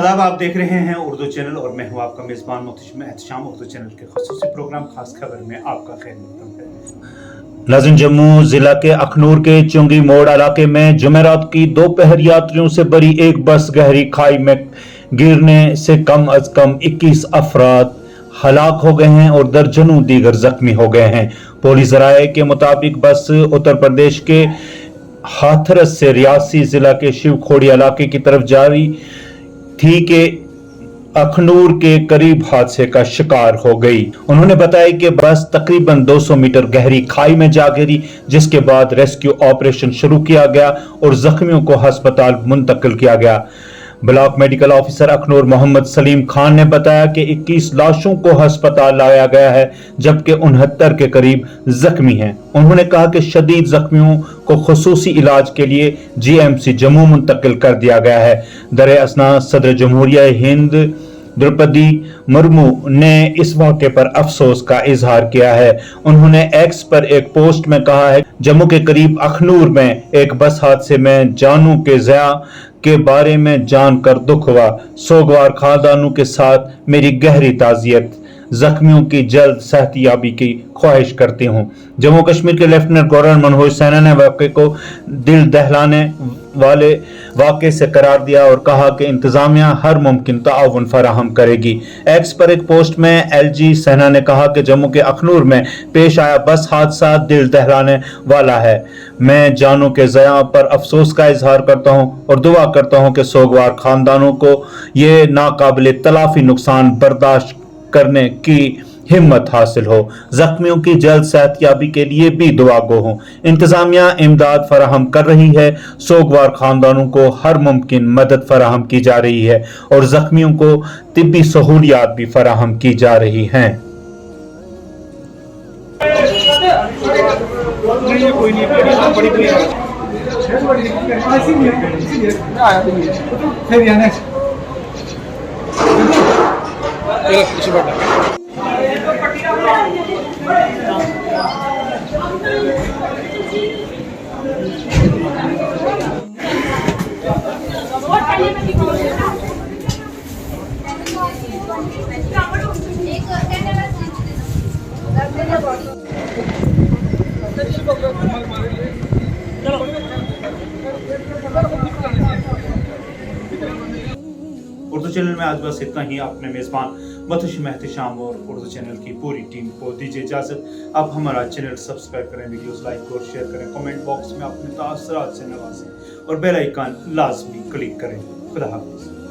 आदाब, आप देख रहे हैं उर्दू चैनल और मैं हूं आपका मेज़बान मुहतशिम एहतशाम। उर्दू चैनल के ख़ुसूसी प्रोग्राम खास खबर में आपका खैर मक़दम है। नाज़रीन, जम्मू ज़िला के अखनूर के चुंगी मोड़ इलाके में जुमेरात की दोपहर यात्रियों से भरी एक बस गहरी खाई में गिरने से कम अज कम 21 अफराद हलाक हो गए हैं और दर्जनों दीगर जख्मी हो गए हैं। पुलिस ज़राए के मुताबिक बस उत्तर प्रदेश के हाथरस से रियासी जिला के शिवखोड़ी इलाके की तरफ जा रही थी कि अखनूर के करीब हादसे का शिकार हो गई। उन्होंने बताया कि बस तकरीबन 200 मीटर गहरी खाई में जा गिरी, जिसके बाद रेस्क्यू ऑपरेशन शुरू किया गया और जख्मियों को अस्पताल मुंतकिल किया गया। Block medical officer Akhnoor Mohammad Saleem Khan ने बताया कि 21 लाशों को अस्पताल लाया गया है, जबकि 69 के करीब जख्मी हैं। उन्होंने कहा कि शदीद जख्मियों को खुसूसी इलाज के लिए जीएमसी जम्मू मुंतकिल कर दिया गया है। दर असना सदर जमहूरिया हिंद द्रौपदी मुर्मू ने इस वाक़े पर अफसोस का इजहार किया है। उन्होंने एक्स पर एक पोस्ट में कहा है, जम्मू के करीब अखनूर में एक बस हादसे में जानों के ज़या के बारे में जानकर दुख हुआ। सोगवार खानदानों के साथ मेरी गहरी ताज़ियत, जख्मियों की जल्द सेहतयाबी की ख्वाहिश करती हूँ। जम्मू कश्मीर के लेफ्टिनेंट गवर्नर मनोज सिन्हा ने वाक़े को दिल दहलाने वाले वाक़े से करार दिया और कहा कि इंतजामिया हर मुमकिन ताउन फराहम करेगी। एक्स पर एक पोस्ट में एलजी सिन्हा ने कहा कि जम्मू के अखनूर में पेश आया बस हादसा दिल दहलाने वाला है। मैं जानों के ज़या पर अफसोस का इजहार करता हूँ और दुआ करता हूँ कि सोगवार खानदानों को ये नाकाबिले तलाफी नुकसान बर्दाश्त करने की हिम्मत हासिल हो। जख्मियों की जल्द सेहतयाबी के लिए भी दुआ गो हो। इंतजामिया इमदाद फराहम कर रही है, सोगवार खानदानों को हर मुमकिन मदद फराहम की जा रही है और जख्मियों को तिब्बी सहूलियात भी फराहम की जा रही हैं। उर्दू चैनल में आज बस इतना ही। अपने मेज़बान मुहतशिम एहतशाम और उर्दू चैनल की पूरी टीम को दीजिए इजाज़त। आप हमारा चैनल सब्सक्राइब करें, वीडियोस लाइक और शेयर करें, कमेंट बॉक्स में अपने तासुरात से नवाजें और बेल आइकन लाजमी क्लिक करें। खुदा हाफ़िज़।